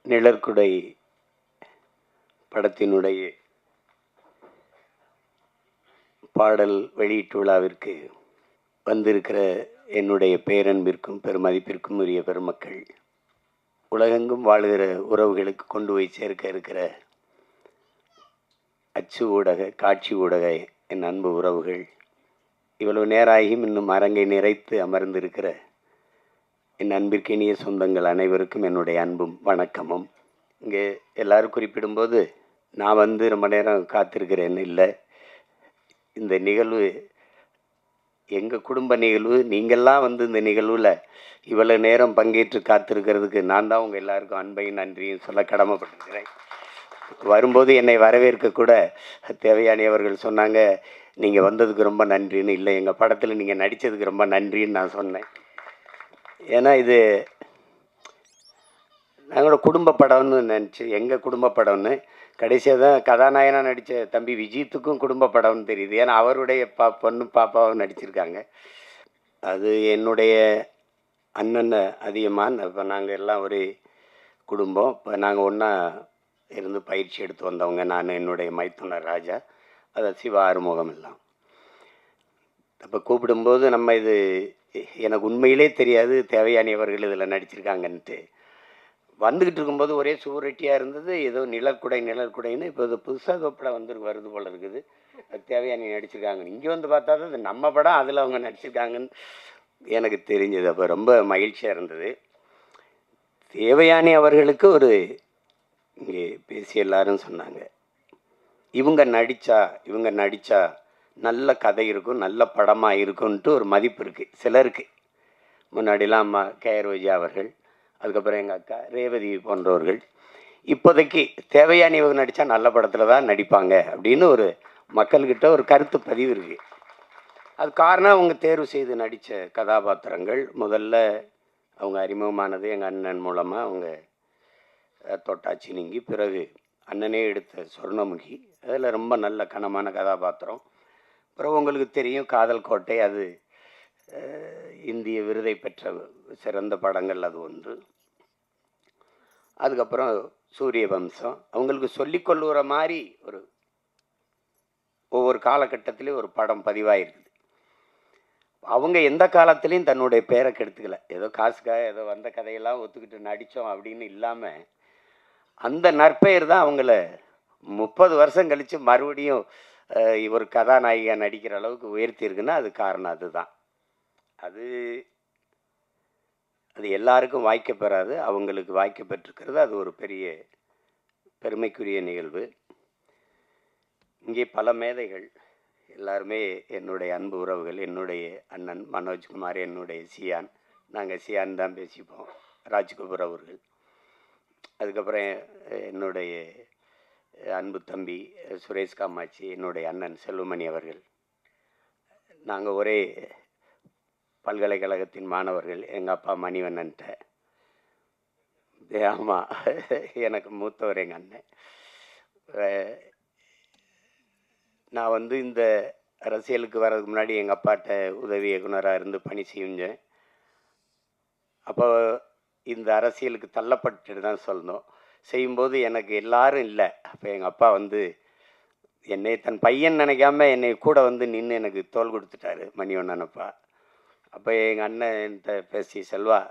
நிழற்குடை படத்தினுடைய பாடல் வெளியீட்டு விழாவிற்கு வந்திருக்கிற என்னுடைய பேரன்பிற்கும் பெருமதிப்பிற்கும் உரிய பெருமக்கள், உலகெங்கும் வாழுகிற உறவுகளுக்கு கொண்டு போய் சேர்க்க இருக்கிற அச்சு ஊடக காட்சி ஊடக என் அன்பு உறவுகள், இவ்வளவு நேராகியும் இன்னும் அரங்கை நிறைத்து அமர்ந்திருக்கிற என் அன்பிற்கினிய சொந்தங்கள் அனைவருக்கும் என்னுடைய அன்பும் வணக்கமும். இங்கே எல்லோரும் குறிப்பிடும்போது நான் ரொம்ப நேரம் காத்திருக்கிறேன்னு இல்லை. இந்த நிகழ்வு எங்கள் குடும்ப நிகழ்வு. நீங்கள்லாம் இந்த நிகழ்வில் இவ்வளோ நேரம் பங்கேற்று காத்திருக்கிறதுக்கு நான் தான் உங்கள் எல்லாருக்கும் அன்பையும் நன்றியும் சொல்ல கடமைப்பட்டிருக்கிறேன். வரும்போது என்னை வரவேற்க கூட தேவயானி அவர்கள் சொன்னாங்க, நீங்கள் வந்ததுக்கு ரொம்ப நன்றின்னு. இல்லை, எங்கள் படத்தில் நீங்கள் நடித்ததுக்கு ரொம்ப நன்றின்னு நான் சொன்னேன். ஏன்னா இது நாங்களோட குடும்ப படம்னு நினச்சி, எங்கள் குடும்ப படம்னு கடைசியாக தான் கதாநாயகனாக நடித்த தம்பி விஜித்துக்கும் குடும்ப படம்னு தெரியுது. ஏன்னா அவருடைய பொண்ணு பாப்பாவும் நடிச்சிருக்காங்க. அது என்னுடைய அண்ணன் அதிகமான். இப்போ நாங்கள் எல்லாம் ஒரு குடும்பம். இப்போ நாங்கள் ஒன்றா இருந்து பயிற்சி எடுத்து வந்தவங்க. நான், என்னுடைய மைத்துனர் ராஜா, அதை சிவா ஆறுமுகம் எல்லாம். அப்போ கூப்பிடும்போது நம்ம இது எனக்கு உண்மையிலே தெரியாது தேவயானி அவர்கள் இதில் நடிச்சிருக்காங்கன்ட்டு. வந்துக்கிட்டு இருக்கும்போது ஒரே சுவரொட்டியாக இருந்தது. ஏதோ நிழற்குடைன்னு இப்போ இது புதுசாக படம் வருது போல் இருக்குது. அது தேவயானி நடிச்சிருக்காங்க. இங்கே வந்து பார்த்தா தான் இது நம்ம படம், அதில் அவங்க நடிச்சிருக்காங்கன்னு எனக்கு தெரிஞ்சது. அப்போ ரொம்ப மகிழ்ச்சியாக இருந்தது. தேவயானி அவர்களுக்கு ஒரு இங்கே பேசி எல்லாரும் சொன்னாங்க, இவங்க நடித்தா நல்ல கதை இருக்கும், நல்ல படமாக இருக்கும்ன்ட்டு ஒரு மதிப்பு இருக்குது சிலருக்கு. முன்னாடிலாம் அம்மா கேஆர் விஜயா அவர்கள், அதுக்கப்புறம் எங்கள் அக்கா ரேவதி போன்றவர்கள், இப்போதைக்கு தேவயானி இவங்க நடித்தா நல்ல படத்தில் தான் நடிப்பாங்க அப்படின்னு ஒரு மக்கள்கிட்ட ஒரு கருத்து பதிவு இருக்குது. அது காரணம் அவங்க தேர்வு செய்து நடித்த கதாபாத்திரங்கள். முதல்ல அவங்க அறிமுகமானது எங்கள் அண்ணன் மூலமாக. அவங்க தொட்டாச்சி நீங்கி, பிறகு அண்ணனே எடுத்த சொர்ணமுகி, அதில் ரொம்ப நல்ல கனமான கதாபாத்திரம். அப்புறம் உங்களுக்கு தெரியும் காதல் கோட்டை, அது இந்திய விருதை பெற்ற சிறந்த படங்கள் அது ஒன்று. அதுக்கப்புறம் சூரிய வம்சம். அவங்களுக்கு சொல்லிக்கொள்ளுற மாதிரி ஒவ்வொரு காலகட்டத்திலையும் ஒரு படம் பதிவாயிருக்குது. அவங்க எந்த காலத்துலேயும் தன்னுடைய பேரை கெடுத்துக்கல. ஏதோ காசுக்காக ஏதோ வந்த கதையெல்லாம் ஒத்துக்கிட்டு நடித்தோம் அப்படின்னு இல்லாமல், அந்த நற்பெயர் தான் அவங்கள 30 வருஷம் கழித்து மறுபடியும் ஒரு கதாநாயகியாக நடிக்கிற அளவுக்கு உயர்த்தியிருக்குன்னா அது காரணம் அதுதான். அது எல்லாருக்கும் வாய்க்கப்பெறாது. அவங்களுக்கு வாய்க்கப்பெற்றிருக்கிறது. அது ஒரு பெரிய பெருமைக்குரிய நிகழ்வு. இங்கே பல மேதைகள் எல்லாருமே என்னுடைய அன்பு உறவுகள். என்னுடைய அண்ணன் மனோஜ்குமார், என்னுடைய சியான், நாங்கள் சியான் தான் பேசிப்போம், ராஜ்கபூர் அவர்கள். அதுக்கப்புறம் என்னுடைய அன்பு தம்பி சுரேஷ் காமாட்சி, என்னுடைய அண்ணன் செல்வமணி அவர்கள். நாங்கள் ஒரே பல்கலைக்கழகத்தின் மாணவர்கள். எங்கள் அப்பா மணிவண்ணன்ட்ட. ஆமாம், எனக்கு மூத்தவர் எங்கள் அண்ணன். நான் இந்த அரசியலுக்கு வர்றதுக்கு முன்னாடி எங்கள் அப்பாட்ட உதவி இயக்குனராக இருந்து பணி செஞ்சேன். அப்போ இந்த அரசியலுக்கு தள்ளப்பட்டு தான் சொல்லணும். செய்யும்போது எனக்கு எல்லாரும் இல்லை. அப்போ எங்கள் அப்பா என்னை தன் பையன் நினைக்காம என்னை கூட நின்று எனக்கு தோள் கொடுத்துட்டாரு, மணிவண்ணன் அப்பா. அப்போ எங்கள் அண்ணன்ட்ட பேசி, செல்வா,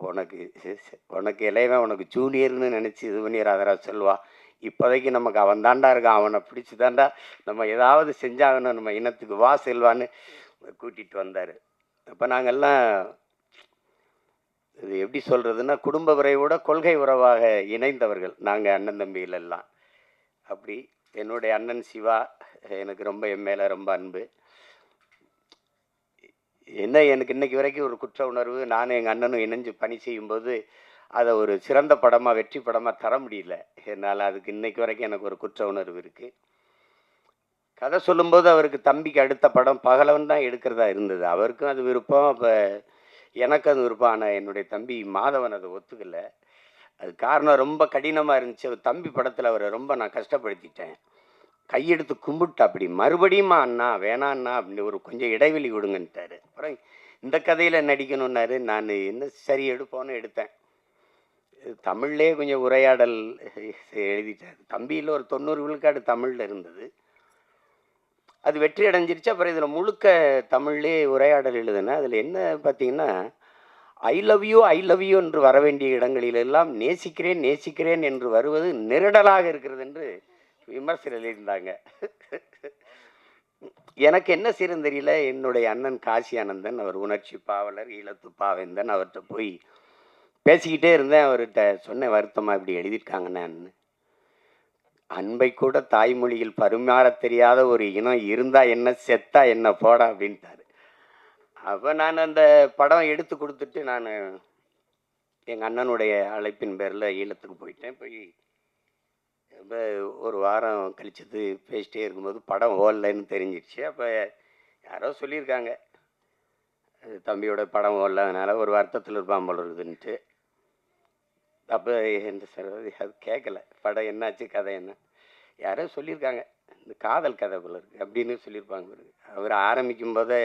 உனக்கு இளையவன், உனக்கு ஜூனியர்னு நினச்சி இது பண்ணிடுறாதரா செல்வா, இப்போதைக்கு நமக்கு அவன் தாண்டா இருக்கான், அவனை பிடிச்சி தாண்டா நம்ம ஏதாவது செஞ்சாகணும் நம்ம இனத்துக்கு, வா செல்வான்னு கூட்டிகிட்டு வந்தார். அப்போ நாங்கள்லாம் இது எப்படி சொல்கிறதுன்னா, குடும்ப உறவோட கொள்கை உறவாக இணைந்தவர்கள் நாங்கள் அண்ணன் தம்பிகள் எல்லாம். அப்படி என்னுடைய அண்ணன் சிவா எனக்கு ரொம்ப என் மேலே ரொம்ப அன்பு. எனக்கு இன்றைக்கி வரைக்கும் ஒரு குற்ற உணர்வு. நானும் எங்கள் அண்ணனும் இணைஞ்சு பணி செய்யும்போது அதை ஒரு சிறந்த படமாக வெற்றி படமாக தர முடியல என்னால். அதுக்கு இன்றைக்கி வரைக்கும் எனக்கு ஒரு குற்ற உணர்வு இருக்குது. கதை சொல்லும்போது அவருக்கு தம்பிக்கு அடுத்த படம் பகலவன் தான் எடுக்கிறதா இருந்தது. அவருக்கும் அது விருப்பம், அப்போ எனக்கு அது விருப்பம். ஆனால் என்னுடைய தம்பி மாதவன் அதை ஒத்துக்கலை. அது காரணம் ரொம்ப கடினமாக இருந்துச்சு. அவர் தம்பி படத்தில் அவரை ரொம்ப நான் கஷ்டப்படுத்திட்டேன். கையெடுத்து கும்பிட்டா, அப்படி மறுபடியுமா அண்ணா வேணாண்ணா அப்படின்னு ஒரு கொஞ்சம் இடைவெளி விடுங்கன்ட்டார். அப்புறம் இந்த கதையில் நடிக்கணுன்னாரு. நான் என்ன சரி எடுப்போன்னு எடுத்தேன். தமிழ்லேயே கொஞ்சம் உரையாடல் எழுதிட்டார். தம்பியில் ஒரு 90 விழுக்காடு தமிழில் இருந்தது. அது வெற்றி அடைஞ்சிருச்சு. அப்புறம் இதில் முழுக்க தமிழ்லேயே உரையாடல் எழுதுனேன். அதில் என்ன பார்த்தீங்கன்னா, ஐ லவ் யூ என்று வர வேண்டிய இடங்களிலெல்லாம் நேசிக்கிறேன் நேசிக்கிறேன் என்று வருவது நெருடலாக இருக்கிறது என்று விமர்சனம் எழுதியிருந்தாங்க. எனக்கு என்ன செய்யறதுன்னு தெரியல. என்னுடைய அண்ணன் காசி ஆனந்தன், அவர் உணர்ச்சி பாவலர், ஈழத்து பாவேந்தன், அவர்கிட்ட போய் பேசிக்கிட்டே இருந்தேன். அவர்கிட்ட சொன்னேன், வருத்தமாக இப்படி எழுதியிருக்காங்கன்னு. அன்பை கூட தாய்மொழியில் பரிமாறத் தெரியாத ஒரு இனம் இருந்தா என்ன, செத்தா என்ன, போடா அப்படின்ட்டாரு. அப்போ நான் அந்த படம் எடுத்து கொடுத்துட்டு நான் எங்கள் அண்ணனுடைய அழைப்பின் பேரில் ஈழத்துக்கு போயிட்டேன். போய் இப்போ ஒரு வாரம் கழிச்சது பேசிட்டே இருக்கும்போது படம் ஓடலைன்னு தெரிஞ்சிடுச்சு. அப்போ யாரோ சொல்லியிருக்காங்க, தம்பியோட படம் ஓடல, அதனால் ஒரு வருத்தத்தில் இருப்பான் போல இருக்குதுன்ட்டு. அப்போ எந்த சார் அது கேட்கல, படம் என்னாச்சு, கதை என்ன, யாரோ சொல்லியிருக்காங்க, இந்த காதல் கதை போல இருக்குது அப்படின்னு சொல்லியிருப்பாங்க. அவர் ஆரம்பிக்கும் போதே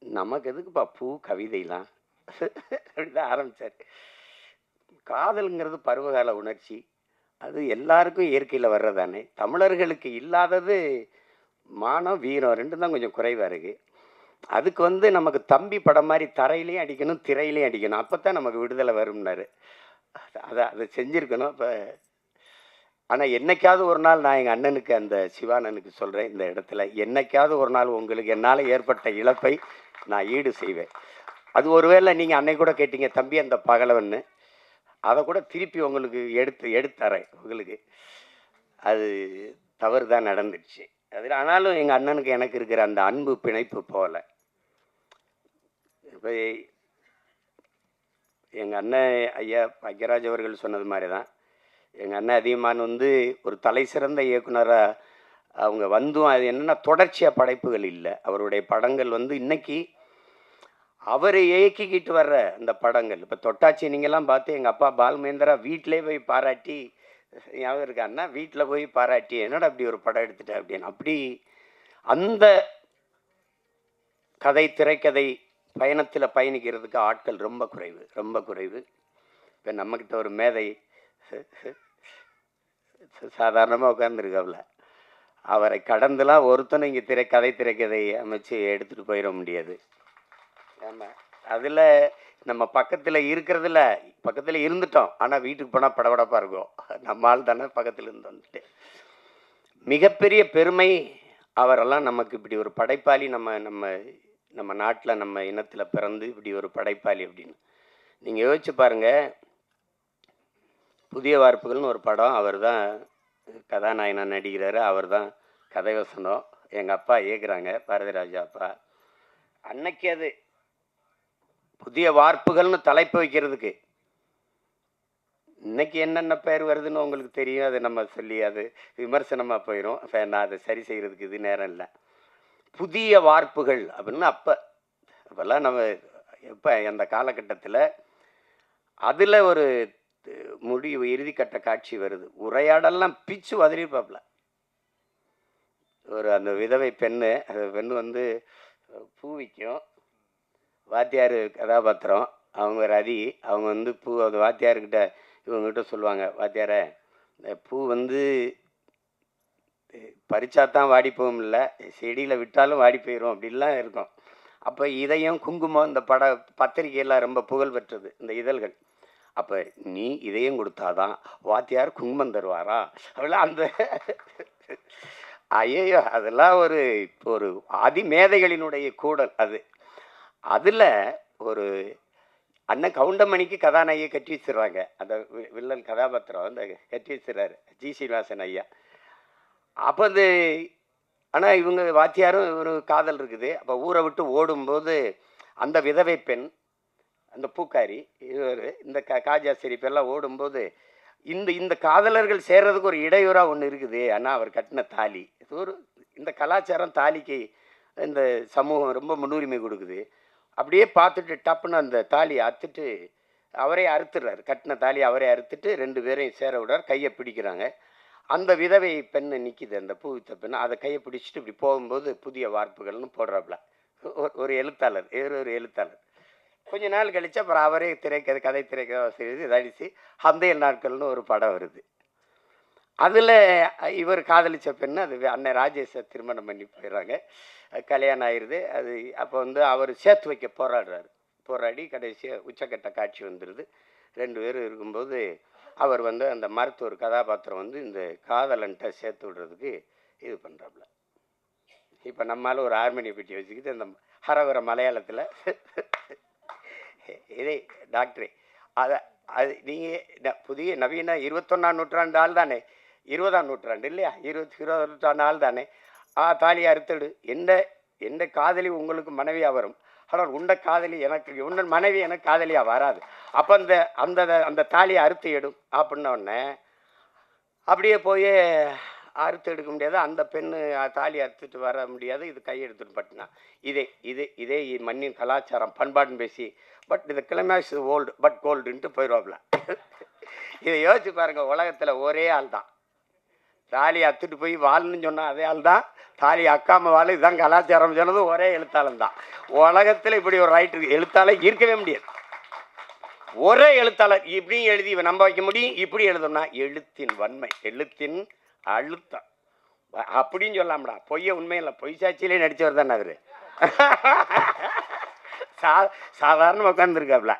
நமக்கு எதுக்குப்பா பூ கவிதைலாம் அப்படிதான் ஆரம்பித்தார். காதலுங்கிறது பருவகால உணர்ச்சி, அது எல்லாருக்கும் இயற்கையில் வர்றதானே. தமிழர்களுக்கு இல்லாதது மானம் வீரம் ரெண்டும் தான் கொஞ்சம் குறைவாக இருக்குது. அதுக்கு நமக்கு தம்பி படம் மாதிரி தரையிலையும் அடிக்கணும் திரையிலையும் அடிக்கணும், அப்போ தான் நமக்கு விடுதலை வரும்னாரு. அதை செஞ்சுருக்கணும். இப்போ ஆனால் என்னைக்காவது ஒரு நாள் நான் எங்கள் அண்ணனுக்கு, அந்த சிவானனுக்கு சொல்கிறேன், இந்த இடத்துல என்னைக்காவது ஒரு நாள் உங்களுக்கு என்னால் ஏற்பட்ட இழப்பை நான் ஈடு செய்வேன். அது ஒருவேளை நீங்கள் அன்னை கூட கேட்டீங்க தம்பி அந்த பகலவன்னு, அதை கூட திருப்பி உங்களுக்கு எடுத்தரேன் உங்களுக்கு. அது தவறு தான் நடந்துடுச்சு அதில். ஆனாலும் எங்கள் அண்ணனுக்கு எனக்கு இருக்கிற அந்த அன்பு பிணைப்பு போல. இப்போ எங்கள் அண்ணன் ஐயா பாக்யராஜ் அவர்கள் சொன்னது மாதிரி தான், எங்கள் அண்ணன் அதியமான் ஒரு தலை சிறந்த இயக்குனராக அவங்க அது என்னென்னா தொடர்ச்சியாக படைப்புகள் இல்லை. அவருடைய படங்கள் இன்னைக்கு அவரை இயக்கிக்கிட்டு வர்ற அந்த படங்கள். இப்போ தொட்டாச்சி நீங்கள்லாம் பார்த்து எங்கள் அப்பா பால்மேந்திரா வீட்டிலே போய் பாராட்டி, ஞாபகம் இருக்கான்னா, வீட்டில் போய் பாராட்டி என்னடா அப்படி ஒரு படம் எடுத்துட்டேன் அப்படின்னு. அப்படி அந்த கதை திரைக்கதை பயணத்தில் பயணிக்கிறதுக்கு ஆட்கள் ரொம்ப குறைவு, ரொம்ப குறைவு. இப்போ நம்மக்கிட்ட ஒரு மேதை சாதாரணமாக உட்காந்துருக்காப்புல, அவரை கடந்துலாம் ஒருத்தனும் இங்கே கதை திரைக்கதை அமைச்சு எடுத்துகிட்டு போயிட முடியாது. ஆமாம், அதில் நம்ம பக்கத்தில் இருக்கிறதுல பக்கத்தில் இருந்துட்டோம், ஆனால் வீட்டுக்கு போனால் படபடப்பாக இருக்கும். நம்மால் தானே பக்கத்தில் இருந்து வந்துட்டு. மிகப்பெரிய பெருமை அவரெல்லாம் நமக்கு இப்படி ஒரு படைப்பாளி, நம்ம நம்ம நம்ம நாட்டில் நம்ம இனத்தில் பிறந்து இப்படி ஒரு படைப்பாளி அப்படின்னு. நீங்கள் யோசிச்சு பாருங்கள், புதிய வார்ப்புகள்னு ஒரு படம், அவர் தான் கதாநாயகனாக நடிக்கிறாரு, அவர் தான் கதை வசனம், எங்கள் அப்பா இயக்குறாங்க, பாரதிராஜா அப்பா. அன்னைக்கு அது புதிய வார்ப்புகள்னு தலைப்பு வைக்கிறதுக்கு இன்னைக்கு என்னென்ன பேர் வருதுன்னு உங்களுக்கு தெரியும். அது நம்ம சொல்லி அது விமர்சனமாக போயிடும். நான் அதை சரி செய்கிறதுக்கு இது நேரம் இல்லை. புதிய வார்ப்புகள் அப்படின்னு அப்போல்லாம் நம்ம எப்போ அந்த காலகட்டத்தில் அதில் ஒரு முடிவு இறுதிக்கட்ட காட்சி வருது. உரையாடலாம் பிச்சு வதறிப்பாப்புல. ஒரு அந்த விதவை பெண்ணு, அந்த பெண்ணு பூ விற்கும், வாத்தியார் கதாபாத்திரம், அவங்க ரதி, அவங்க பூ அந்த வாத்தியார்கிட்ட இவங்ககிட்ட சொல்லுவாங்க, வாத்தியார இந்த பூ பறிச்சாதான் வாடி போகும், இல்லை செடியில் விட்டாலும் வாடி போயிடும் அப்படின்லாம் இருக்கும். அப்போ இதயம் குங்குமம் இந்த பத்திரிகையெல்லாம் ரொம்ப புகழ் பெற்றது இந்த இதழ்கள். அப்போ நீ இதயம் கொடுத்தாதான் வாத்தியார் குங்குமம் தருவாரா அப்படிலாம் அந்த ஐயோ, அதெல்லாம் ஒரு ஆதிமேதைகளினுடைய கூடல் அது. அதில் ஒரு அண்ணன் கவுண்டமணிக்கு கதாநாயகியை கட்டி வச்சிடுறாங்க, அந்த வில்லன் கதாபாத்திரம் அந்த கட்டி வச்சிடறாரு ஜி சீனிவாசன் ஐயா. அப்போ ஆனால் இவங்க வாத்தியாரும் ஒரு காதல் இருக்குது. அப்போ ஊரை விட்டு ஓடும்போது அந்த விதவை பெண், அந்த பூக்காரி, இவர் இந்த காஜா ஷெரீஃபெல்லாம் ஓடும்போது இந்த காதலர்கள் சேர்றதுக்கு ஒரு இடையூறாக ஒன்று இருக்குது. ஆனால் அவர் கட்டின தாலி, இந்த கலாச்சாரம் தாலிக்கு இந்த சமூகம் ரொம்ப முன்னுரிமை கொடுக்குது. அப்படியே பார்த்துட்டு டப்புன்னு அந்த தாலியை அறுத்துட்டு அவரே அறுத்துடுறாரு, கட்டின தாலி அவரே அறுத்துட்டு 2 பேரையும் சேர விடுறார், கையை பிடிக்கிறாங்க. அந்த விதவை பெண்ணு நிற்கிது, அந்த பூவித்த பெண்ணு, அதை கையை பிடிச்சிட்டு இப்படி போகும்போது புதிய வார்ப்புகள்னு போடுறாப்புல ஒரு எழுத்தாளர், ஒரு எழுத்தாளர். கொஞ்ச நாள் கழிச்சு அப்புறம் அவரே கதை திரைக்கதை நடித்து ஹந்தையல் நாட்கள்னு ஒரு படம் வருது. அதில் இவர் காதலிச்ச பெண்ணு அது அண்ணன் ராஜேஷை திருமணம் பண்ணி போயிடுறாங்க. கல்யாணம் ஆயிடுது. அது அப்போ வந்து அவர் சேர்த்து வைக்க போராடி கடைசியாக உச்சக்கட்ட காட்சி வந்துடுது. 2 பேரும் இருக்கும்போது அவர் வந்து அந்த மருத்துவர் கதாபாத்திரம் வந்து இந்த காதலன்ட்ட சேர்த்து விடுறதுக்கு இது பண்ணுறாப்புல. இப்போ நம்மளால ஒரு ஹார்மோனிய பெட்டி வச்சுக்கிட்டு அந்த ஹரவர மலையாளத்தில் இதே டாக்டரே அது நீங்கள் புதிய நவீன 21ஆம் நூற்றாண்டு ஆள் தானே, 20ஆம் நூற்றாண்டு இல்லையா, 20ஆம் நூற்றாண்டு ஆள் தானே. தாலி அறுத்தடு, எந்த காதலி உங்களுக்கு மனைவியாக வரும், ஆனால் உண்ட காதலி எனக்கு உன்ன மனைவி எனக்கு காதலியாக வராது. அப்போ அந்த அந்த தாலியை அறுத்து எடும் அப்படின்ன உடனே அப்படியே போய் அறுத்து எடுக்க முடியாது. அந்த பெண்ணு தாலி அறுத்துட்டு வர முடியாது. இது கையெடுத்துட்டு பட்டினா இதே மண்ணின் கலாச்சாரம் பண்பாடுன்னு பேசி பட் இந்த கிளைமேக்ஸ் ஓல்டு பட் கோல்டுன்ட்டு போயிடுவாப்புல. இதை யோசிச்சு பாருங்க. உலகத்தில் ஒரே ஆள் தான் தாலி அத்துட்டு போய் வாழ்ன்னு சொன்னால் அதே ஆள் தான் தாலி அக்காம வாழ். இதுதான் கலாச்சாரம் சொன்னது ஒரே எழுத்தாளன் தான். உலகத்தில் இப்படி ஒரு ரைட்டு எழுத்தாளர் இருக்கவே முடியாது. ஒரே எழுத்தாளர் இப்படியும் எழுதி நம்ப வைக்க முடியும். இப்படி எழுதணும்னா எழுத்தின் வன்மை, எழுத்தின் அழுத்தம் அப்படின்னு சொல்லாமடா. பொய்ய உண்மையில்லை, பொய் சாட்சியிலே நடித்தவர் தானே அவர். சாதாரண உட்காந்துருக்காப்ல.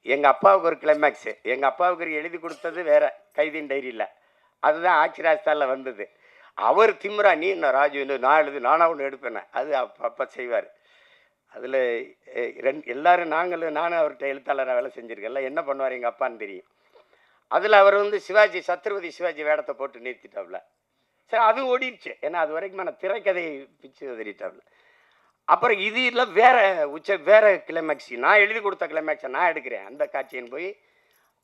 எங்கள் அப்பாவுக்கு ஒரு கிளைமேக்ஸு, எங்கள் அப்பாவுக்கு எழுதி கொடுத்தது வேற கைதின் டைரியில், அதுதான் ஆட்சிராஜ்தானில் வந்தது. அவர் திமுறா நீ என்ன ராஜு நான் எழுது நானாக ஒன்று எடுப்பேன், அது அப்போ செய்வார். அதில் எல்லாரும் நானும் அவர்கிட்ட எழுத்தாளராக வேலை செஞ்சுருக்கேன்ல, என்ன பண்ணுவார் எங்கள் அப்பான்னு தெரியும். அதில் அவர் வந்து சிவாஜி சத்ரபதி சிவாஜி வேடத்தை போட்டு நிறுத்திட்டாப்ல. சரி அதுவும் ஓடிடுச்சு, ஏன்னா அது வரைக்கும் நான் திரைக்கதையை பிச்சு உதறிட்டாப்ல. அப்புறம் இது இல்லை வேற கிளைமேக்ஸ், நான் எழுதி கொடுத்த கிளைமேக்ஸை நான் எடுக்கிறேன் அந்த காட்சின்னு போய்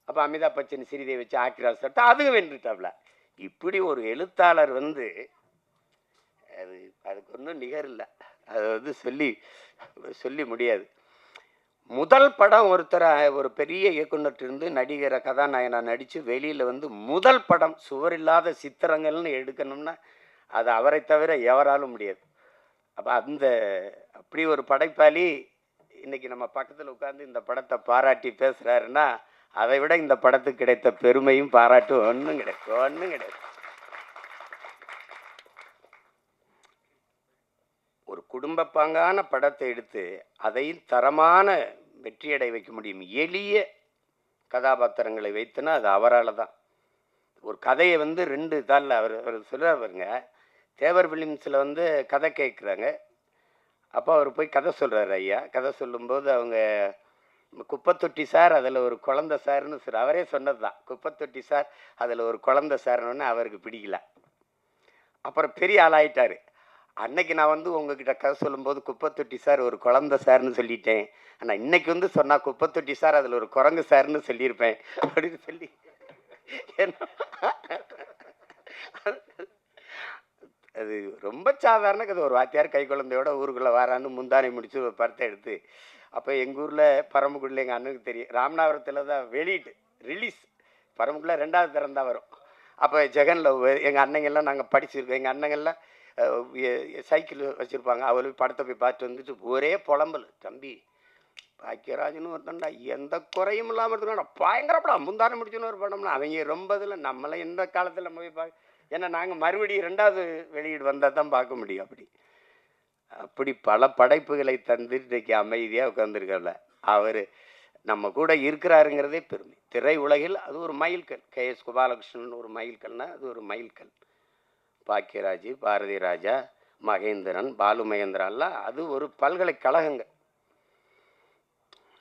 அப்போ அமிதாப் பச்சன் ஸ்ரீதேவி வச்சு ஆக்கிராஜ் சட்டை அதுவும் வென்றுட்டாப்ல. இப்படி ஒரு எழுத்தாளர் வந்து அதுக்கு ஒன்றும் நிகர் இல்லை. அதை வந்து சொல்லி முடியாது. முதல் படம் ஒரு பெரிய இயக்குனர்கிட்ட நடிகரை கதாநாயகனாக நடித்து வெளியில் வந்து முதல் படம் சுவரில்லாத சித்திரங்கள்னு எடுக்கணும்னா அது அவரை தவிர எவராலும் முடியாது. அப்போ அப்படி ஒரு படைப்பாளி இன்னைக்கு நம்ம பக்கத்தில் உட்காந்து இந்த படத்தை பாராட்டி பேசுகிறாருன்னா அதை விட இந்த படத்துக்கு கிடைத்த பெருமையும் பாராட்டும் ஒன்றும் கிடையாது. ஒரு குடும்ப பாங்கான படத்தை எடுத்து அதையும் தரமான வெற்றியடை வைக்க முடியும். எளிய கதாபாத்திரங்களை வைத்துனா அது அவரால் தான். ஒரு கதையை வந்து 2 தாளில் அவர் சொல்லுவாருங்க. தேவர் பிலிம்ஸில் வந்து கதை கேட்குறாங்க. அப்போ அவர் போய் கதை சொல்கிறார். ஐயா கதை சொல்லும்போது அவங்க குப்பத்தொட்டி சார் அதில் ஒரு குழந்தை சார்னு அவரே சொன்னது தான். குப்பத்தொட்டி சார் அதில் ஒரு குழந்தை சார்னு அவருக்கு பிடிக்கல. அப்புறம் பெரிய ஆளாயிட்டார். அன்னைக்கு நான் வந்து உங்ககிட்ட கதை சொல்லும்போது குப்பத்தொட்டி சார் ஒரு குழந்தை சார்னு சொல்லிட்டேன், ஆனால் இன்னைக்கு வந்து சொன்னால் குப்பத்தொட்டி சார் அதில் ஒரு குரங்கு சார்னு சொல்லியிருப்பேன் அப்படின்னு சொல்லி அது ரொம்ப சாதாரண கதை. ஒரு வாத்தியார் கை குழந்தையோட ஊருக்குள்ளே வரான்னு முந்தானை முடிச்சு ஒரு படத்தை எடுத்து அப்போ எங்கள் ஊரில் பரமக்குடியில் எங்கள் அண்ணனுக்கு தெரியும், ராமநாதபுரத்தில் தான் ரிலீஸ் பரமக்குடியில் 2வது தரம் தான் வரும். அப்போ ஜெகனில் எங்கள் அண்ணங்கள்லாம் நாங்கள் படிச்சிருக்கோம். எங்கள் அண்ணங்கள்லாம் சைக்கிள் வச்சுருப்பாங்க. அவளுக்கு படத்தை போய் பார்த்துட்டு வந்துட்டு ஒரே புலம்பல், தம்பி பாக்கியராஜன்னு ஒருத்தன்டா எந்த குறையும் இல்லாமல் இருக்குன்னா பயங்கர படம் முந்தானை முடிச்சுன்னு ஒரு படம்னா அவங்க ரொம்ப இதில் நம்மளாம் எந்த காலத்தில் நம்ம போய் பார்க்க, ஏன்னா நாங்கள் மறுபடியும் 2வது வெளியீடு வந்தால் தான் பார்க்க முடியும். அப்படி பல படைப்புகளை தந்து இன்றைக்கி அமைதியாக உட்காந்துருக்கல அவர் நம்ம கூட இருக்கிறாருங்கிறதே பெருமை. திரை உலகில் அது ஒரு மைல்கல். KS கோபாலகிருஷ்ணன் ஒரு மைல்கல்னா அது ஒரு மைல்கல். பாக்கியராஜ், பாரதி ராஜா, மகேந்திரன், பாலு மகேந்திராலாம் அது ஒரு பல்கலைக்கழகங்கள்.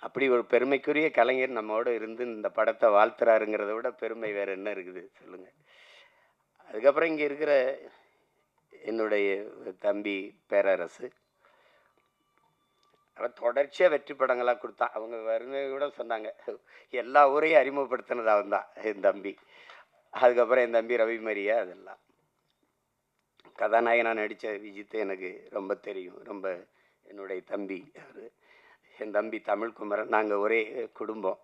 அப்படி ஒரு பெருமைக்குரிய கலைஞர் நம்மோடு இருந்து இந்த படத்தை வாழ்த்துறாருங்கிறத விட பெருமை வேறு என்ன இருக்குது சொல்லுங்கள். அதுக்கப்புறம் இங்கே இருக்கிற என்னுடைய தம்பி பேரரசு அவன் தொடர்ச்சியாக வெற்றி படங்களாக கொடுத்தான். அவங்க வருங்க கூட சொன்னாங்க எல்லா ஊரையும் அறிமுகப்படுத்தினது அவன் தான் என் தம்பி. அதுக்கப்புறம் என் தம்பி ரவி மரியா, அதெல்லாம் கதாநாயகனாக நடித்த விஜித் எனக்கு ரொம்ப தெரியும். ரொம்ப என்னுடைய தம்பி அவர். என் தம்பி தமிழ்குமரன். நாங்கள் ஒரே குடும்பம்.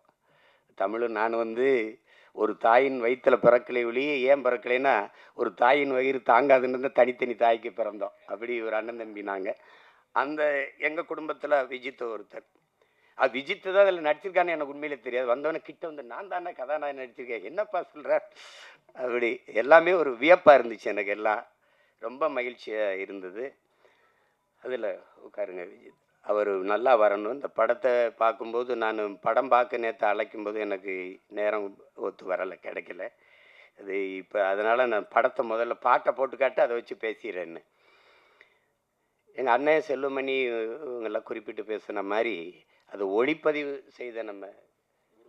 தமிழும் நான் வந்து ஒரு தாயின் வயிற்றில் பிறக்கலை ஒளி. ஏன் பிறக்கலைன்னா ஒரு தாயின் வயிறு தாங்காதுன்னு தனித்தனி தாய்க்கு பிறந்தோம். அப்படி ஒரு அண்ணன் தம்பி நாங்கள். எங்கள் குடும்பத்தில் விஜித் ஒருத்தர். அது விஜித்து தான் அதில் நடிச்சிருக்கான்னு எனக்கு உண்மையிலே தெரியாது. வந்தவொடனே கிட்ட வந்து நான் தானே கதாநாயகன் நடிச்சிருக்கேன், என்னப்பா சொல்கிற, அப்படி எல்லாமே ஒரு வியப்பாக இருந்துச்சு எனக்கு. எல்லாம் ரொம்ப மகிழ்ச்சியாக இருந்தது. அதில் உட்காருங்க விஜித், அவர் நல்லா வரணும். இந்த படத்தை பார்க்கும்போது நான் படம் பார்க்க நேற்று அழைக்கும்போது எனக்கு நேரம் ஒத்து வரலை, கிடைக்கல. அது இப்போ அதனால் நான் படத்தை முதல்ல பாட்டை போட்டு காட்டு அதை வச்சு பேசிடுறேன்னு. எங்கள் அண்ணன் செல்வமணி இவங்கெல்லாம் குறிப்பிட்டு பேசுன மாதிரி அது ஒளிப்பதிவு செய்த நம்ம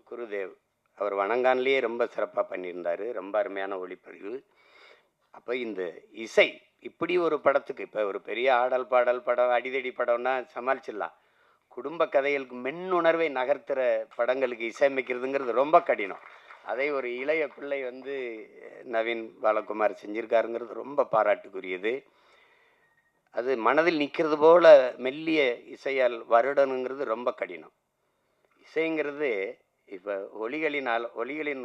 குருதேவ் அவர் வணங்கான்லேயே ரொம்ப சிறப்பாக பண்ணியிருந்தார். ரொம்ப அருமையான ஒளிப்பதிவு. அப்போ இந்த இசை இப்படி ஒரு படத்துக்கு, இப்போ ஒரு பெரிய ஆடல் பாடல் படம் அடிதடி படம்னா சமாளிச்சிடலாம். குடும்ப கதைகளுக்கு மென்னுணர்வை நகர்த்துற படங்களுக்கு இசையமைக்கிறதுங்கிறது ரொம்ப கடினம். அதை ஒரு இளைய பிள்ளை வந்து நவீன் பாலகுமார் செஞ்சுருக்காருங்கிறது ரொம்ப பாராட்டுக்குரியது. அது மனதில் நிற்கிறது போல் மெல்லிய இசையால் வருடணுங்கிறது ரொம்ப கடினம். இசைங்கிறது இப்போ ஒலிகளின்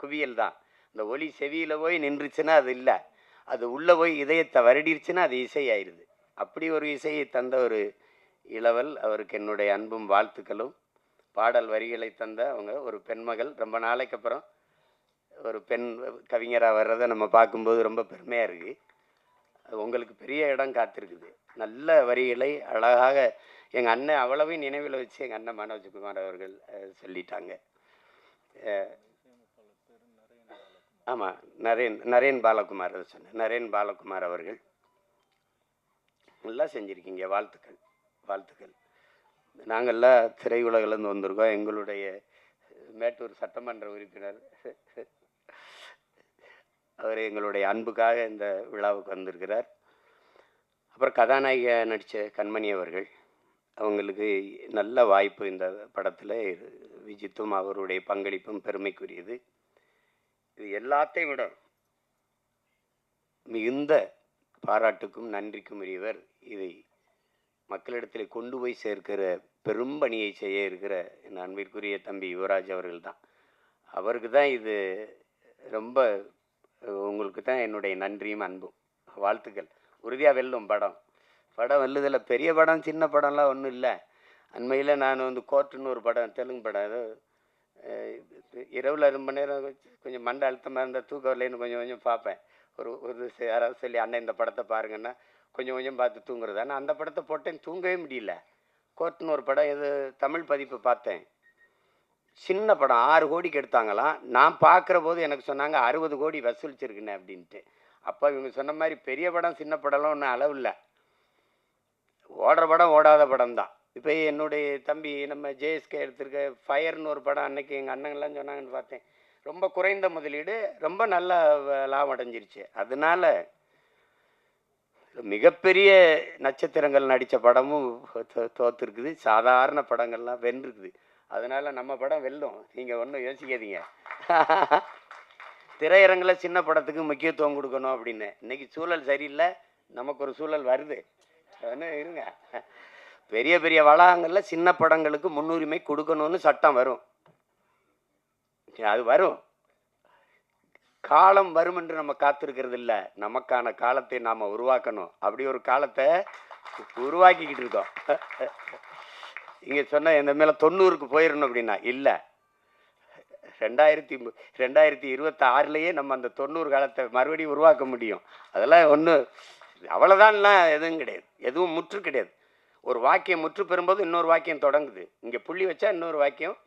குவியல் தான். இந்த ஒலி செவியில் போய் நின்றுச்சுன்னா அது இல்லை, அது உள்ளே போய் இதயத்தை வருடிருச்சுன்னா அது இசை ஆயிடுது. அப்படி ஒரு இசையை தந்த ஒரு இளவல், அவருக்கு என்னுடைய அன்பும் வாழ்த்துக்களும். பாடல் வரிகளை தந்த அவங்க ஒரு பெண்மகள், ரொம்ப நாளைக்கு அப்புறம் ஒரு பெண் கவிஞராக வர்றதை நம்ம பார்க்கும்போது ரொம்ப பெருமையாக இருக்குது. உங்களுக்கு பெரிய இடம் காத்திருக்குது. நல்ல வரிகளை அழகாக எங்கள் அண்ணன் அவ்வளவையும் நினைவில் வச்சு எங்கள் அண்ணன் மனோஜ்குமார் அவர்கள் சொல்லிட்டாங்க. ஆமாம், நரேன் பாலகுமார், அதை சொன்னேன், நரேன் பாலகுமார் அவர்கள் நல்லா செஞ்சுருக்கீங்க. வாழ்த்துக்கள் வாழ்த்துக்கள். நாங்கள்லாம் திரையுலகிலேருந்து வந்திருக்கோம். எங்களுடைய மேட்டூர் சட்டமன்ற உறுப்பினர் அவர் எங்களுடைய அன்புக்காக இந்த விழாவுக்கு வந்திருக்கிறார். அப்புறம் கதாநாயக நடித்த கண்மணி அவர்கள், அவங்களுக்கு நல்ல வாய்ப்பு இந்த படத்தில். விஜித்தும் அவருடைய பங்களிப்பும் பெருமைக்குரியது. இது எல்லாத்தையும் விட மிகுந்த பாராட்டுக்கும் நன்றிக்கும் உரியவர். இதை மக்களிடத்தில் கொண்டு போய் சேர்க்கிற பெரும் பணியை செய்ய இருக்கிற என் அன்பிற்குரிய தம்பி யுவராஜ் அவர்கள் தான். அவருக்கு தான் இது ரொம்ப, உங்களுக்கு தான் என்னுடைய நன்றியும் அன்பும் வாழ்த்துக்கள். உறுதியாக வெல்லும் படம். படம் வெல்லுதில் பெரிய படம் சின்ன படம்லாம் ஒன்றும் இல்லை. அண்மையில் நான் வந்து கோர்ட்டுன்னு ஒரு படம், தெலுங்கு படம், ஏதோ இரவில் ரொம்ப நேரம் கொஞ்சம் மண்டை அழுத்தமாக இருந்தால் தூக்கம் வரலைன்னு கொஞ்சம் கொஞ்சம் பார்ப்பேன். ஒரு யாராவது சொல்லி அண்ணன் இந்த படத்தை பாருங்கன்னா கொஞ்சம் கொஞ்சம் பார்த்து தூங்குறது. ஆனால் அந்த படத்தை போட்டேன், தூங்கவே முடியல. கோர்ட்டுன்னு ஒரு படம், இது தமிழ் பதிப்பு பார்த்தேன். சின்ன படம் 6 கோடிக்கு எடுத்தாங்களாம். நான் பார்க்குற போது எனக்கு சொன்னாங்க 60 கோடி வசூலிச்சிருக்குண்ணே அப்படின்ட்டு. அப்போ இவங்க சொன்ன மாதிரி பெரிய படம் சின்ன படம்லாம் ஒன்றும் அளவு இல்லை. ஓடுற படம் ஓடாத படம் தான். இப்போ என்னுடைய தம்பி நம்ம ஜேஎஸ்கே எடுத்திருக்க ஃபயர்னு ஒரு படம், அன்னைக்கு எங்கள் அண்ணங்கள்லாம் சொன்னாங்கன்னு பார்த்தேன். ரொம்ப குறைந்த முதலீடு, ரொம்ப நல்ல லாபம் அடைஞ்சிருச்சு. அதனால மிகப்பெரிய நட்சத்திரங்கள் நடித்த படமும் தோற்றுருக்குது, சாதாரண படங்கள்லாம் வென்றுருக்குது. அதனால் நம்ம படம் வெல்லும், நீங்கள் ஒன்றும் யோசிக்காதீங்க. திரையரங்கில் சின்ன படத்துக்கு முக்கியத்துவம் கொடுக்கணும் அப்படின்னு. இன்றைக்கி சூழல் சரியில்லை, நமக்கு ஒரு சூழல் வருது. அதனால் இருங்க, பெரிய பெரிய வளாகங்களில் சின்ன படங்களுக்கு முன்னுரிமை கொடுக்கணும்னு சட்டம் வரும். அது வரும், காலம் வரும் என்று நம்ம காத்திருக்கிறது இல்லை, நமக்கான காலத்தை நாம் உருவாக்கணும். அப்படி ஒரு காலத்தை உருவாக்கிக்கிட்டு இருக்கோம். இங்கே சொன்ன இந்த மேலே 90க்கு போயிடணும் அப்படின்னா இல்லை, 2026லேயே நம்ம அந்த 90 காலத்தை மறுபடியும் உருவாக்க முடியும். அதெல்லாம் ஒன்றும் அவ்வளோதான்லாம் எதுவும் கிடையாது, எதுவும் முற்று கிடையாது. ஒரு வாக்கியம் முற்று பெறும்போது இன்னொரு வாக்கியம் தொடங்குது, இங்கே புள்ளி வச்சா இன்னொரு வாக்கியம்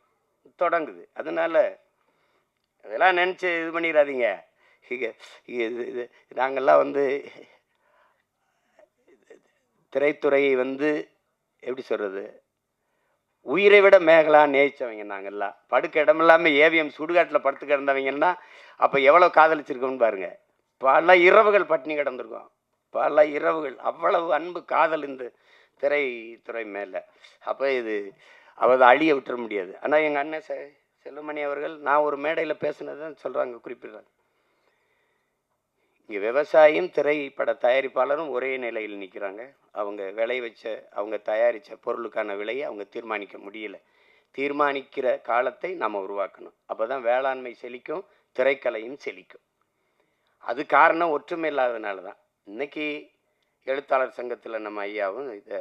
தொடங்குது. அதனால் அதெல்லாம் நினச்சி இது பண்ணிடாதீங்க. இது நாங்கள்லாம் வந்து திரைத்துறையை வந்து எப்படி சொல்கிறது, உயிரை விட மேகலா நேசித்தவங்க நாங்கள்லாம். படுக்க இடம் இல்லாமல் ஏவிஎம் சுடுகாட்டில் படுத்து கிடந்தவங்கன்னா அப்போ எவ்வளோ காதலிச்சிருக்கோம்னு பாருங்கள். பல இரவுகள் பட்டினி கிடந்திருக்கோம், பல இரவுகள். அவ்வளவு அன்பு காதல் இந்த திரைத்துறை மேலே. அப்போ இது அவள் அழிய விட்டுற முடியாது. ஆனால் எங்கள் அண்ணன் செல்வமணி அவர்கள், நான் ஒரு மேடையில் பேசுனது தான் சொல்கிறாங்க, குறிப்பிடுறாங்க, இங்கே விவசாயியும் திரைப்பட தயாரிப்பாளரும் ஒரே நிலையில் நிற்கிறாங்க. அவங்க அவங்க தயாரித்த பொருளுக்கான விலையை அவங்க தீர்மானிக்க முடியலை. தீர்மானிக்கிற காலத்தை நாம் உருவாக்கணும். அப்போ தான் வேளாண்மை செழிக்கும், திரைக்கலையும் செழிக்கும். அது காரணம் ஒற்றுமை இல்லாததுனால தான். இன்றைக்கி எழுத்தாளர் சங்கத்தில் நம்ம ஐயாவும், இதை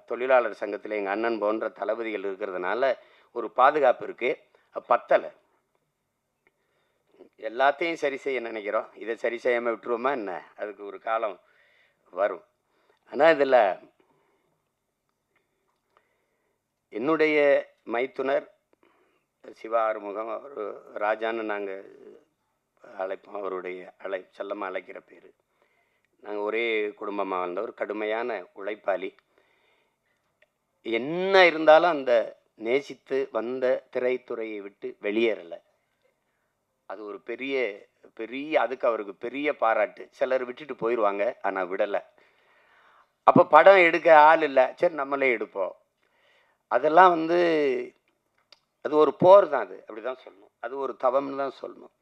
தொழிலாளர் சங்கத்தில் எங்கள் அண்ணன் போன்ற தளபதிகள் இருக்கிறதுனால ஒரு பாதுகாப்பு இருக்குது. பத்தலை. எல்லாத்தையும் சரி செய்ய நினைக்கிறோம். இதை சரி செய்யாமல் விட்டுருவோமா என்ன? அதுக்கு ஒரு காலம் வரும். ஆனால் இதில் என்னுடைய மைத்துனர் சிவா ஆறுமுகம், அவர் ராஜான்னு நாங்கள் அழைப்போம். அவருடைய செல்லமாக அழைக்கிற பேர். நாங்கள் ஒரே குடும்பமாக வந்தவர். கடுமையான உழைப்பாளி. என்ன இருந்தாலும் அந்த நேசித்து வந்த திரைத்துறையை விட்டு வெளியேறலை. அது ஒரு பெரிய பெரிய அதுக்கு அவருக்கு பெரிய பாராட்டு. சிலர் விட்டுட்டு போயிடுவாங்க, ஆனால் விடலை. அப்போ படம் எடுக்க ஆள் இல்லை, சரி நம்மளே எடுப்போம். அதெல்லாம் அது ஒரு போர் தான். அது அப்படி தான் சொல்லணும். அது ஒரு தவம்னு தான் சொல்லணும்.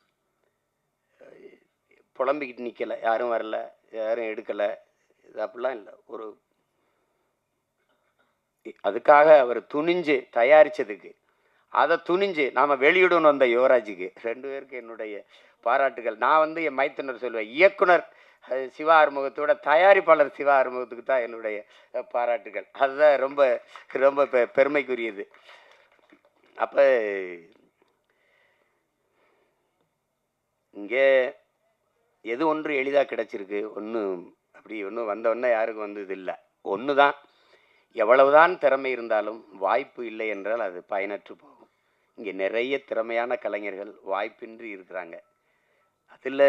புலம்பிக்கிட்டு நிற்கலை, யாரும் வரல, யாரும் எடுக்கலை, இது அப்படிலாம் இல்லை. அதுக்காக அவர் துணிஞ்சு தயாரித்ததுக்கு, அதை துணிஞ்சு நாம் வெளியிடணும் வந்த யுவராஜுக்கு 2 பேருக்கு என்னுடைய பாராட்டுகள். நான் என் மைத்துனர் சொல்லுவேன், இயக்குனர் சிவா ஆறுமுகத்தோட தயாரிப்பாளர் சிவா ஆறுமுகத்துக்கு தான் என்னுடைய பாராட்டுகள். அதுதான் ரொம்ப ரொம்ப பெருமைக்குரியது. அப்போ இங்கே எது ஒன்று எளிதாக கிடச்சிருக்கு, அப்படி ஒன்றும் வந்தோடனே யாருக்கும் வந்தது இல்லை. ஒன்று தான், எவ்வளவுதான் திறமை இருந்தாலும் வாய்ப்பு இல்லை என்றால் அது பயனற்று போகும். இங்கே நிறைய திறமையான கலைஞர்கள் வாய்ப்பின்றி இருக்கிறாங்க. அதில்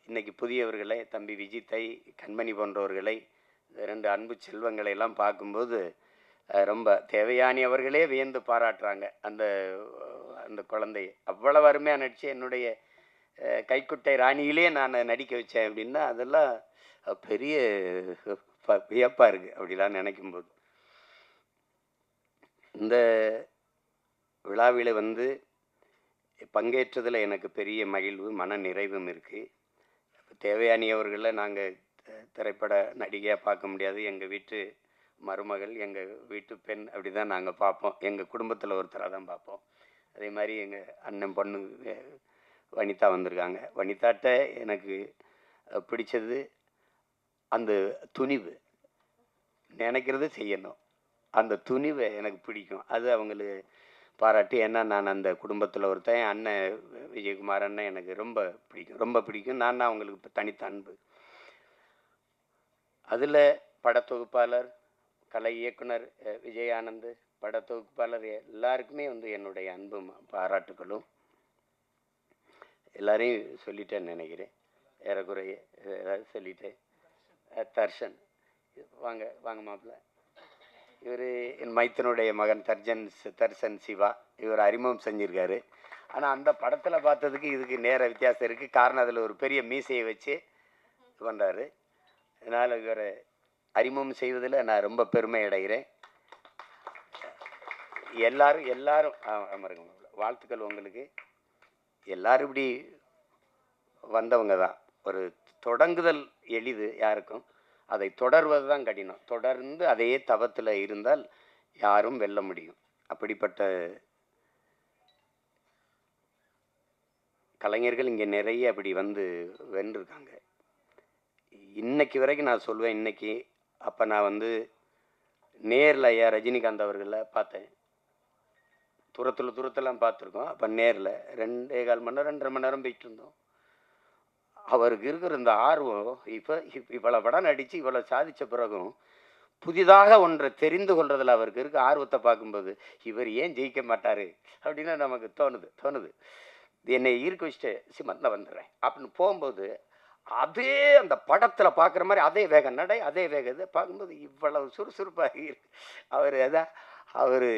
இன்னைக்கு புதியவர்களை, தம்பி விஜித்தை, கண்மணி போன்றவர்களை, 2 அன்பு செல்வங்களை எல்லாம் பார்க்கும்போது ரொம்ப தேவயானி அவர்களே வியந்து பாராட்டுறாங்க. அந்த அந்த குழந்தையை அவ்வளவு அருமையாக நடித்து என்னுடைய கைக்குட்டை ராணியிலே நான் நடிக்க வச்சேன் அப்படின்னா அதெல்லாம் பெரிய வியப்பாக இருக்குது. அப்படிலாம் நினைக்கும்போது இந்த விழாவில் பங்கேற்றதில் எனக்கு பெரிய மகிழ்வு, மன நிறைவும் இருக்குது. தேவயானி அவர்களை நாங்கள் திரைப்பட நடிகையாக பார்க்க முடியாது. எங்கள் வீட்டு மருமகள், எங்கள் வீட்டு பெண், அப்படி தான் நாங்கள் பார்ப்போம். எங்கள் குடும்பத்தில் ஒருத்தராக தான் பார்ப்போம். அதே மாதிரி எங்கள் அண்ணன் பொண்ணு வனிதா வந்திருக்காங்க. வனிதாட்ட எனக்கு பிடிச்சது அந்த துணிவு, நினைக்கிறது செய்யணும். அந்த துணிவை எனக்கு பிடிக்கும். அது அவங்களுக்கு பாராட்டி. ஏன்னா நான் அந்த குடும்பத்தில் ஒருத்தன். அண்ணன் விஜயகுமார் அண்ணன் எனக்கு ரொம்ப பிடிக்கும், ரொம்ப பிடிக்கும். நான் அவங்களுக்கு தனித்த அன்பு. அதில் படத்தொகுப்பாளர், கலை இயக்குனர் விஜயானந்த், படத்தொகுப்பாளர் எல்லாருக்குமே என்னுடைய அன்பும் பாராட்டுகளும். எல்லாரையும் சொல்லிட்டேன்னு நினைக்கிறேன், ஏறக்குறைய ஏதாவது சொல்லிட்டேன். தர்ஷன் வாங்க வாங்க மாப்பிள்ள. இவர் என் மைத்தனுடைய மகன் தர்ஷன் சிவா. இவர் அறிமுகம் செஞ்சுருக்காரு. ஆனால் அந்த படத்தில் பார்த்ததுக்கு இதுக்கு நேர வித்தியாசம் இருக்குது. காரணம் அதில் ஒரு பெரிய மீசையை வச்சு பண்ணுறாரு. அதனால் இவரை அறிமுகம் செய்வதில் நான் ரொம்ப பெருமை அடைகிறேன். எல்லாரும் வாழ்த்துக்கள் உங்களுக்கு. எல்லாரும் இப்படி வந்தவங்க தான். ஒரு தொடங்குதல் எளிது யாருக்கும், அதை தொடர்வது தான் கடினம். தொடர்ந்து அதையே தவத்தில் இருந்தால் யாரும் வெல்ல முடியும். அப்படிப்பட்ட கலைஞர்கள் இங்கே நிறைய அப்படி வென்றிருக்காங்க. இன்னைக்கு வரைக்கும் நான் சொல்லுவேன். இன்னைக்கு அப்போ நான் நேரில் ஐயா ரஜினிகாந்த் அவர்களை பார்த்தேன். தூரத்தெல்லாம் பார்த்துருக்கோம். அப்போ நேரில் 2.25 மணி நேரம் 2.5 மணி நேரம் போயிட்டு இருந்தோம். அவருக்கு இருக்கிற இந்த ஆர்வம், இப்போ இவ்வளோ படம் நடித்து இவ்வளோ சாதித்த பிறகும் புதிதாக ஒன்றை தெரிந்து கொள்றதில் அவருக்கு இருக்க ஆர்வத்தை பார்க்கும்போது இவர் ஏன் ஜெயிக்க மாட்டார் அப்படின்னு நமக்கு தோணுது. என்னை ஈர்க்க வச்சுட்டு சிமத்தில் வந்துடுறேன் அப்படின்னு போகும்போது அதே அந்த படத்தில் பார்க்குற மாதிரி அதே வேக நடை, அதே வேக இது பார்க்கும்போது இவ்வளவு சுறுசுறுப்பாக இருக்கு. அவர்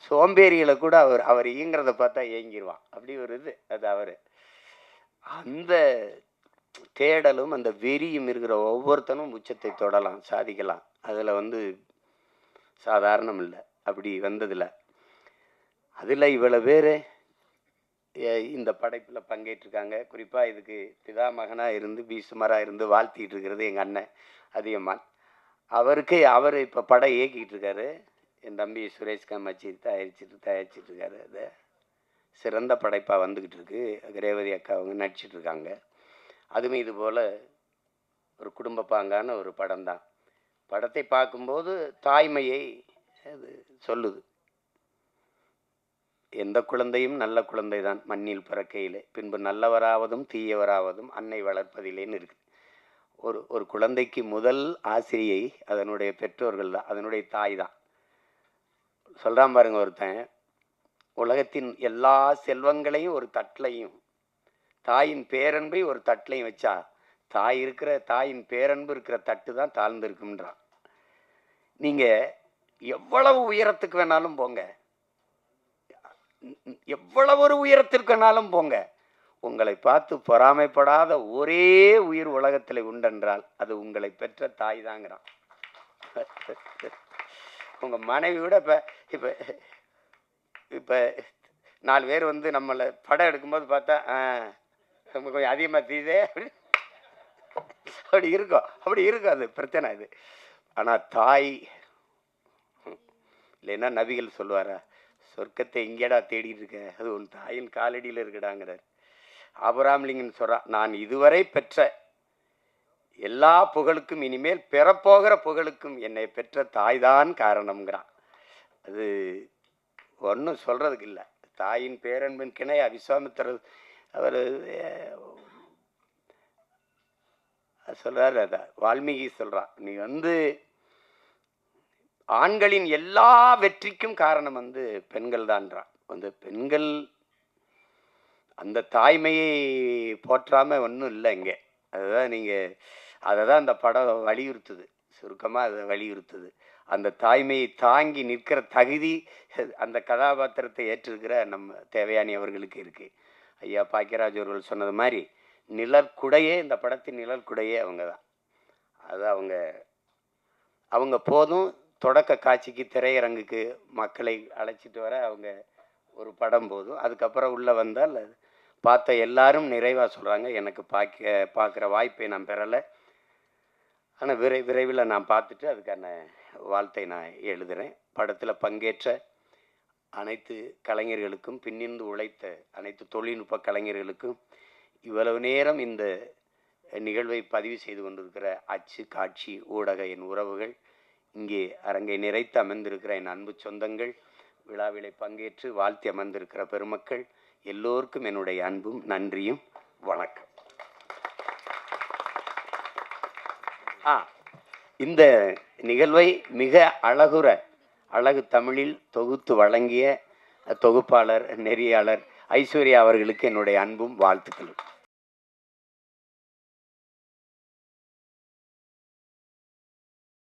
சோம்பேறிகளை கூட அவர் இயங்கிறத பார்த்தா ஏங்கிடுவான். அப்படி ஒரு இது அது. அவர் அந்த தேடலும் அந்த வெறியும் இருக்கிற ஒவ்வொருத்தனும் உச்சத்தை தொடலாம், சாதிக்கலாம். அதில் சாதாரணம் இல்லை. அப்படி வந்ததில்லை. அதில் இவ்வளோ பேர் இந்த படைப்பில் பங்கேற்றிருக்காங்க. குறிப்பாக இதுக்கு பிதாமகனாக இருந்து பீசுமராக இருந்து வாழ்த்திட்டு இருக்கிறது எங்கள் அண்ணன் அதியமான். அவர் இப்போ படம் இயக்கிட்டு இருக்காரு. என் தம்பி சுரேஷ் காமாட்சி தயாரிச்சிட்டு இருக்காரு. அதை சிறந்த படைப்பாக வந்துக்கிட்டு இருக்கு. ரேவதி அக்கா அவங்க நடிச்சிட்ருக்காங்க. அதுவும் இது போல் ஒரு குடும்ப பாங்கான ஒரு படம் தான். படத்தை பார்க்கும்போது தாய்மையை அது சொல்லுது. எந்த குழந்தையும் நல்ல குழந்தை தான் மண்ணில் பிறக்கையிலே, பின்பு நல்லவராவதும் தீயவராவதும் அன்னை வளர்ப்பதிலேன்னு இருக்குது. ஒரு ஒரு குழந்தைக்கு முதல் ஆசிரியை அதனுடைய பெற்றோர்கள் தான், அதனுடைய தாய் தான். சொல்கிறான் பாருங்க ஒருத்தன், உலகத்தின் எல்லா செல்வங்களையும் ஒரு தட்டிலையும் தாயின் பேரன்பை ஒரு தட்டிலையும் வச்சா தாயின் பேரன்பு இருக்கிற தட்டு தான் தாழ்ந்திருக்குன்றான். நீங்கள் எவ்வளவு உயரத்துக்கு வேணாலும் போங்க, எவ்வளவு ஒரு உயரத்திற்கு வேணாலும் போங்க, உங்களை பார்த்து பொறாமைப்படாத ஒரே உயிர் உலகத்தில் உண்டென்றால் அது உங்களை பெற்ற தாய் தாங்கிறான். உங்கள் மனைவி விட இப்போ இப்போ 4 பேர் வந்து நம்மளை படம் எடுக்கும்போது பார்த்தா நம்ம கொஞ்சம் அதிகமாக தீதே அப்படி இருக்கும் அது பிரச்சனை இது. ஆனால் தாய் இல்லைன்னா நபிகள் சொல்லுவாரா, சொர்க்கத்தை எங்கேடா தேடிட்டு இருக்க, அது உன் தாயின் காலடியில் இருக்குடாங்கிறார். ஆபிரகாம்லிங்கன் சொல்கிறான், நான் இதுவரை பெற்ற எல்லா புகழுக்கும் இனிமேல் பெறப்போகிற புகழுக்கும் என்னை பெற்ற தாய்தான் காரணம்ங்கிறான். அது ஒன்றும் சொல்கிறதுக்கு இல்லை. தாயின் பேரன்பின் கிணை விஸ்வாமித்திரர் அவர் சொல்கிறார். அதை வால்மீகி சொல்கிறான், நீ வந்து ஆண்களின் எல்லா வெற்றிக்கும் காரணம் வந்து பெண்கள் தான்றான். வந்து பெண்கள் அந்த தாய்மையை போற்றாமல் ஒன்றும் இல்லை இங்கே. அதுதான் நீங்கள் அதை தான் அந்த படம் வலியுறுத்துது, சுருக்கமாக அதை வலியுறுத்துது. அந்த தாய்மையை தாங்கி நிற்கிற தகுதி அந்த கதாபாத்திரத்தை ஏற்றிருக்கிற நம்ம தேவயானி அவர்களுக்கு இருக்குது. ஐயா பாக்கியராஜ் அவர்கள் சொன்னது மாதிரி நிழற்குடையே, இந்த படத்தின் நிழற்குடையே அவங்க தான். அது அவங்க போதும் தொடக்க காட்சிக்கு திரையரங்குக்கு மக்களை அழைச்சிட்டு வர அவங்க ஒரு படம் போதும். அதுக்கப்புறம் உள்ளே வந்தால் பார்த்த எல்லாரும் நிறைவாக சொல்கிறாங்க, எனக்கு பார்க்குற வாய்ப்பை நான் பெறலை, ஆனால் விரைவில் நான் பார்த்துட்டு அதுக்கான வாழ்த்தை நான் எழுதுகிறேன். படத்தில் பங்கேற்ற அனைத்து கலைஞர்களுக்கும், பின்னிருந்து உழைத்த அனைத்து தொழில்நுட்ப கலைஞர்களுக்கும், இவ்வளவு நேரம் இந்த நிகழ்வை பதிவு செய்து கொண்டிருக்கிற அச்சு, காட்சி, ஊடக என் உறவுகள், இங்கே அரங்கை நிறைத்து அமர்ந்திருக்கிற என் அன்பு சொந்தங்கள், விழாவிலை பங்கேற்று வாழ்த்தி அமர்ந்திருக்கிற பெருமக்கள் எல்லோருக்கும் என்னுடைய அன்பும் நன்றியும் வணக்கம். இந்த நிகழ்வை மிக அழகு தமிழில் தொகுத்து வழங்கிய தொகுப்பாளர், நெறியாளர் ஐஸ்வர்யா அவர்களுக்கு என்னுடைய அன்பும் வாழ்த்துக்களும்.